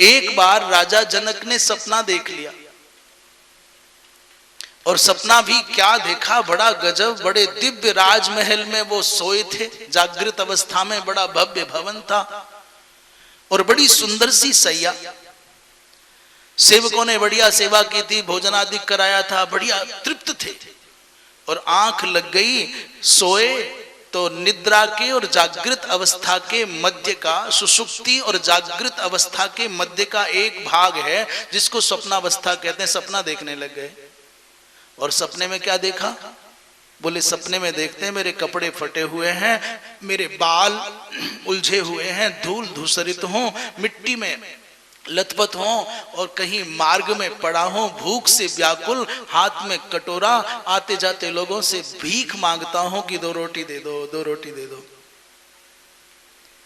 एक बार राजा जनक ने सपना देख लिया, और सपना भी क्या देखा, बड़ा गजब। बड़े दिव्य राजमहल में वो सोए थे जागृत अवस्था में, बड़ा भव्य भवन था और बड़ी सुंदर सी सैया। सेवकों ने बढ़िया सेवा की थी, भोजन आदि कराया था, बढ़िया तृप्त थे। और आंख लग गई, सोए तो निद्रा के और जागृत अवस्था के मध्य का, सुषुप्ति और जागृत अवस्था के मध्य का एक भाग है जिसको स्वप्नावस्था कहते हैं। सपना देखने लग गए। और सपने में क्या देखा? बोले सपने में देखते हैं मेरे कपड़े फटे हुए हैं, मेरे बाल उलझे हुए हैं, धूल धूसरित हों, मिट्टी में लथपथ हों, और कहीं मार्ग में पड़ा हूं, भूख से व्याकुल, हाथ में कटोरा, आते जाते लोगों से भीख मांगता हूं कि 2 रोटी दे दो, 2 रोटी दे दो।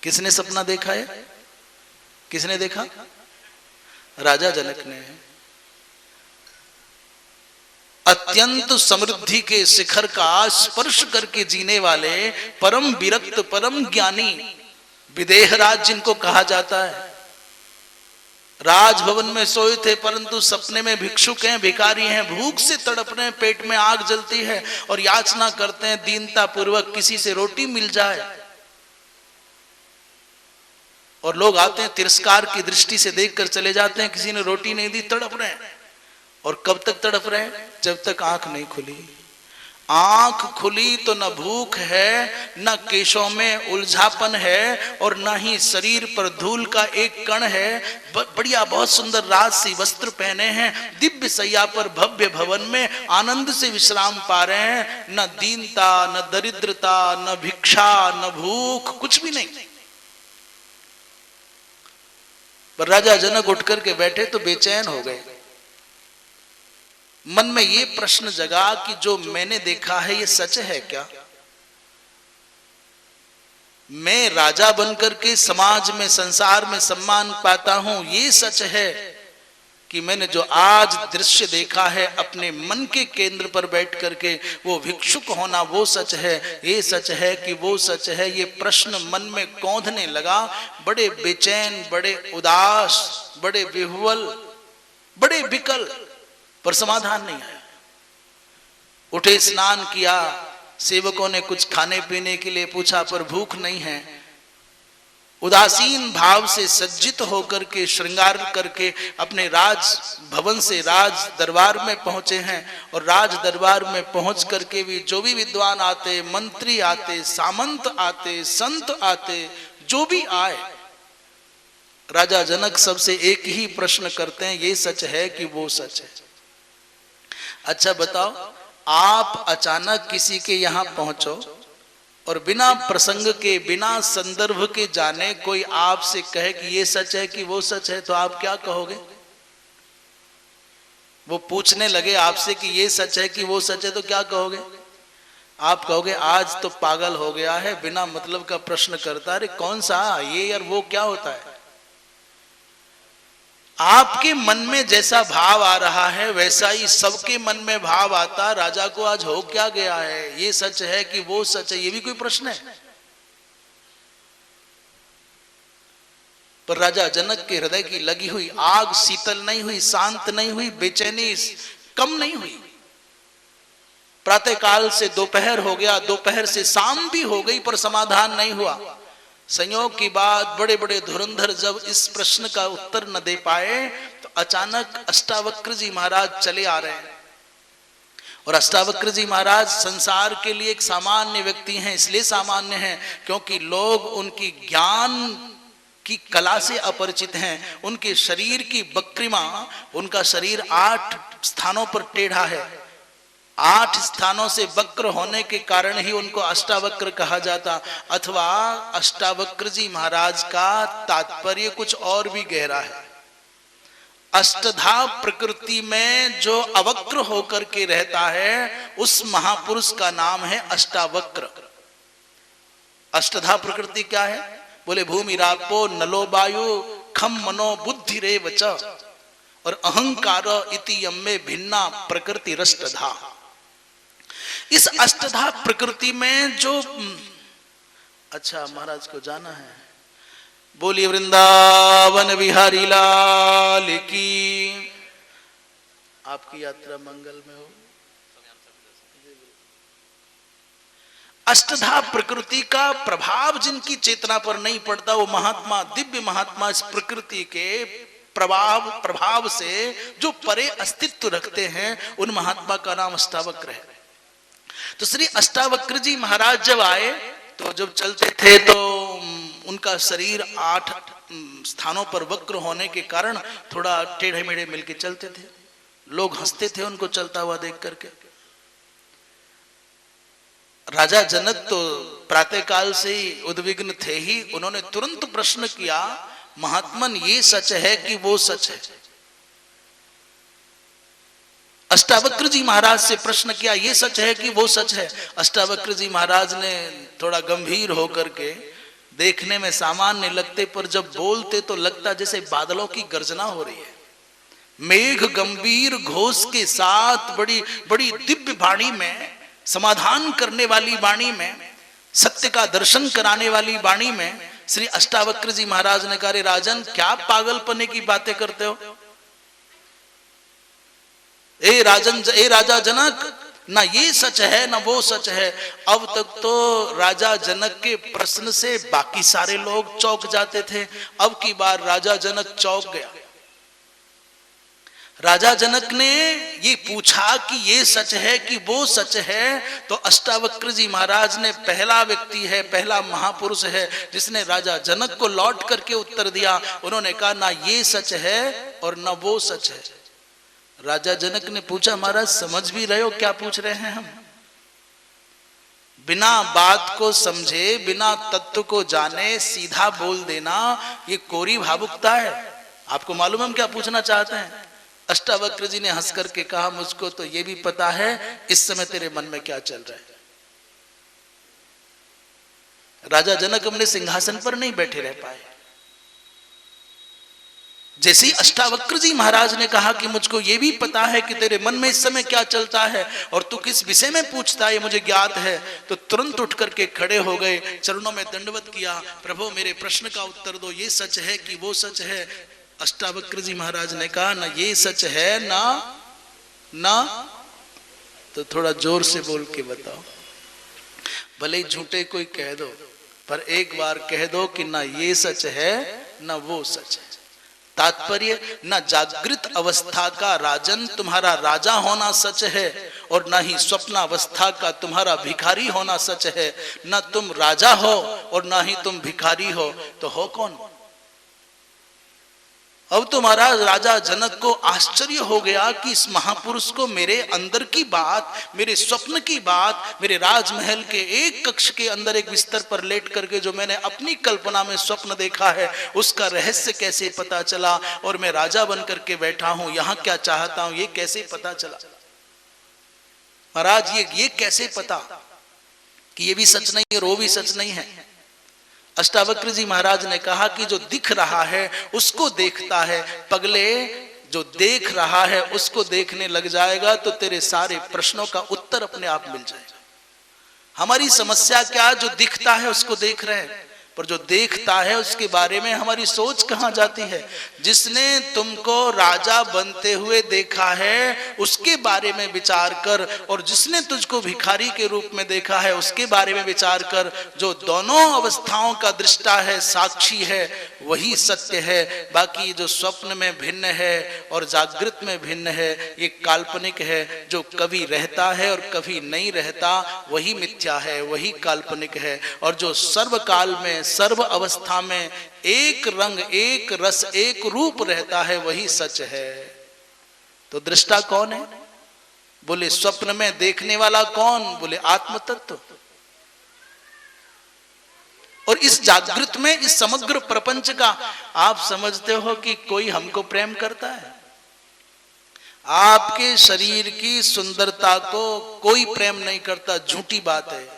किसने सपना देखा है? किसने देखा? राजा जनक ने। अत्यंत समृद्धि के शिखर का स्पर्श करके जीने वाले परम विरक्त, परम ज्ञानी विदेहराज जिनको कहा जाता है, राजभवन में सोए थे परंतु सपने में भिक्षुक हैं, भिखारी हैं, भूख से तड़प रहे हैं, पेट में आग जलती है और याचना करते हैं दीनता पूर्वक किसी से रोटी मिल जाए। और लोग आते हैं, तिरस्कार की दृष्टि से देखकर चले जाते हैं, किसी ने रोटी नहीं दी, तड़प रहे हैं। और कब तक तड़प रहे हैं? जब तक आंख नहीं खुली। आंख खुली तो न भूख है, न केशों में उलझापन है, और न ही शरीर पर धूल का एक कण है। बढ़िया बहुत सुंदर राजसी वस्त्र पहने हैं, दिव्य सैया पर भव्य भवन में आनंद से विश्राम पा रहे हैं। न दीनता, न दरिद्रता, न भिक्षा, न भूख, कुछ भी नहीं। पर राजा जनक उठ करके बैठे तो बेचैन हो गए। मन में ये प्रश्न जगा कि जो मैंने देखा है ये सच है क्या? मैं राजा बनकर के समाज में, संसार में सम्मान पाता हूं, ये सच है कि मैंने जो आज दृश्य देखा है अपने मन के केंद्र पर बैठ करके, वो भिक्षुक होना, वो सच है? ये सच है कि वो सच है? ये प्रश्न मन में कौंधने लगा। बड़े बेचैन, बड़े उदास, बड़े विह्वल, बड़े विकल, पर समाधान नहीं आया। उठे, स्नान किया, सेवकों ने कुछ खाने पीने के लिए पूछा पर भूख नहीं है। उदासीन भाव से सज्जित होकर के, श्रृंगार करके अपने राज भवन से राज दरबार में पहुंचे हैं। और राज दरबार में पहुंच करके भी जो भी विद्वान आते, मंत्री आते, सामंत आते, संत आते, जो भी आए, राजा जनक सबसे एक ही प्रश्न करते हैं, ये सच है कि वो सच है? अच्छा बताओ, आप अचानक किसी के यहां पहुंचो और बिना प्रसंग के, बिना संदर्भ के जाने कोई आपसे कहे कि ये सच है कि वो सच है, तो आप क्या कहोगे? वो पूछने लगे आपसे कि ये सच है कि वो सच है, तो क्या कहोगे? आप कहोगे आज तो पागल हो गया है, बिना मतलब का प्रश्न करता है, अरे कौन सा ये यार वो क्या होता है? आपके मन में जैसा भाव आ रहा है वैसा ही सबके मन में भाव आता। राजा को आज हो क्या गया है? ये सच है कि वो सच है? ये भी कोई प्रश्न है? पर राजा जनक के हृदय की लगी हुई आग शीतल नहीं हुई, शांत नहीं हुई, बेचैनी कम नहीं हुई। प्रातः काल से दोपहर हो गया, दोपहर से शाम भी हो गई, पर समाधान नहीं हुआ। संयोग की बात, बड़े बड़े धुरंधर जब इस प्रश्न का उत्तर न दे पाए तो अचानक अष्टावक्र जी महाराज चले आ रहे हैं। और अष्टावक्र जी महाराज संसार के लिए एक सामान्य व्यक्ति हैं। इसलिए सामान्य हैं क्योंकि लोग उनकी ज्ञान की कला से अपरिचित हैं। उनके शरीर की वक्रिमा, उनका शरीर 8 स्थानों पर टेढ़ा है। 8 स्थानों से वक्र होने के कारण ही उनको अष्टावक्र कहा जाता। अथवा अष्टावक्र जी महाराज का तात्पर्य कुछ और भी गहरा है। अष्टधा प्रकृति में जो अवक्र होकर के रहता है उस महापुरुष का नाम है अष्टावक्र। अष्टधा प्रकृति क्या है? बोले भूमि रापो नलो वायु खम मनो बुद्धि रे वच और अहंकार इति यम्मे भिन्ना प्रकृति रष्टधा। इस अष्टधा प्रकृति में जो, अच्छा महाराज को जाना है, बोलिए वृंदावन बिहारी लाल की। आपकी यात्रा मंगल में हो। अष्टधा प्रकृति का प्रभाव जिनकी चेतना पर नहीं पड़ता, वो महात्मा, दिव्य महात्मा इस प्रकृति के प्रभाव से जो परे अस्तित्व रखते हैं, उन महात्मा का नाम अष्टावक्र है। तो श्री अष्टावक्र जी महाराज जब आए तो जब चलते थे तो उनका शरीर 8 स्थानों पर वक्र होने के कारण थोड़ा टेढ़े मेढ़े मिलके चलते थे। लोग हंसते थे उनको चलता हुआ देख करके। राजा जनक तो प्रातःकाल से ही उद्विग्न थे ही। उन्होंने तुरंत प्रश्न किया, महात्मन ये सच है कि वो सच है? अष्टावक्र जी महाराज से प्रश्न किया, ये सच है कि वो सच है? अष्टावक्र जी महाराज ने थोड़ा गंभीर होकर के, देखने में सामान्य लगते पर जब बोलते तो लगता जैसे बादलों की गर्जना हो रही है। मेघ गंभीर घोष के साथ बड़ी बड़ी दिव्य वाणी में, समाधान करने वाली वाणी में, सत्य का दर्शन कराने वाली वाणी में श्री अष्टावक्र जी महाराज ने कहा, राजन क्या पागलपने की बातें करते हो? ए राजा जनक, ना ये सच है ना वो सच है। अब तक तो राजा जनक के प्रश्न से बाकी सारे लोग चौंक जाते थे, अब की बार राजा जनक चौंक गया। राजा जनक ने ये पूछा कि ये सच है कि वो सच है, तो अष्टावक्र जी महाराज ने, पहला व्यक्ति है, पहला महापुरुष है जिसने राजा जनक को लौट करके उत्तर दिया। उन्होंने कहा, ना ये सच है और ना वो सच है। राजा जनक ने पूछा, महाराज समझ भी रहे हो क्या पूछ रहे हैं हम? बिना बात को समझे, बिना तत्व को जाने सीधा बोल देना, ये कोरी भावुकता है। आपको मालूम हम क्या पूछना चाहते हैं? अष्टावक्र जी ने हंस करके कहा, मुझको तो ये भी पता है इस समय तेरे मन में क्या चल रहा है। राजा जनक अपने सिंहासन पर नहीं बैठे रह पाए। जैसे ही अष्टावक्र जी महाराज ने कहा कि मुझको ये भी पता है कि तेरे मन में इस समय क्या चलता है और तू किस विषय में पूछता है, ये मुझे ज्ञात है, तो तुरंत उठ करके खड़े हो गए, चरणों में दंडवत किया, प्रभु मेरे प्रश्न का उत्तर दो, ये सच है कि वो सच है? अष्टावक्र जी महाराज ने कहा, ना ये सच है ना तो थोड़ा जोर से बोल के बताओ। भले झूठे कोई कह दो, पर एक बार कह दो कि ना ये सच है ना वो सच है। तात्पर्य, ना जागृत अवस्था का राजन तुम्हारा राजा होना सच है और ना ही स्वप्नावस्था का तुम्हारा भिखारी होना सच है। ना तुम राजा हो और ना ही तुम भिखारी हो, तो हो कौन? अब तो महाराज राजा जनक को आश्चर्य हो गया कि इस महापुरुष को मेरे अंदर की बात, मेरे स्वप्न की बात, मेरे राजमहल के एक कक्ष के अंदर एक बिस्तर पर लेट करके जो मैंने अपनी कल्पना में स्वप्न देखा है, उसका रहस्य कैसे पता चला? और मैं राजा बन करके बैठा हूं, यहां क्या चाहता हूं, ये कैसे पता चला? महाराज ये कैसे पता कि ये भी सच नहीं है और वो भी सच नहीं है? अष्टावक्र जी महाराज ने कहा कि जो दिख रहा है उसको देखता है, पगले जो देख रहा है उसको देखने लग जाएगा तो तेरे सारे प्रश्नों का उत्तर अपने आप मिल जाएगा। हमारी समस्या क्या, जो दिखता है उसको देख रहे हैं, पर जो देखता है उसके बारे में हमारी सोच कहां जाती है? जिसने तुमको राजा बनते हुए देखा है उसके बारे में विचार कर, और जिसने तुझको भिखारी के रूप में देखा है उसके बारे में विचार कर। जो दोनों अवस्थाओं का दृष्टा है, साक्षी है, वही सत्य है। बाकी जो स्वप्न में भिन्न है और जागृत में भिन्न है, ये काल्पनिक है। जो कभी रहता है और कभी नहीं रहता, वही मिथ्या है, वही काल्पनिक है। और जो सर्वकाल में, सर्व अवस्था में एक रंग, एक रस, एक रूप रहता है, वही सच है। तो दृष्टा कौन है? बोले स्वप्न में देखने वाला कौन? बोले आत्म तत्व। और इस जागृत में, इस समग्र प्रपंच का आप समझते हो कि कोई हमको प्रेम करता है? आपके शरीर की सुंदरता को कोई प्रेम नहीं करता, झूठी बात है।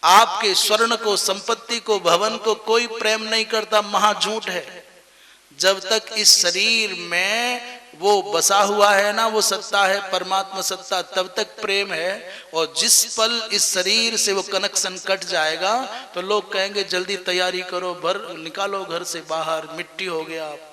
आपके स्वर्ण को, संपत्ति को, भवन को कोई प्रेम नहीं करता, महाझूठ है। जब तक इस शरीर में वो बसा हुआ है ना, वो सत्ता है परमात्मा सत्ता, तब तक प्रेम है। और जिस पल इस शरीर से वो कनेक्शन कट जाएगा तो लोग कहेंगे जल्दी तैयारी करो, भर निकालो घर से बाहर, मिट्टी हो गया आप।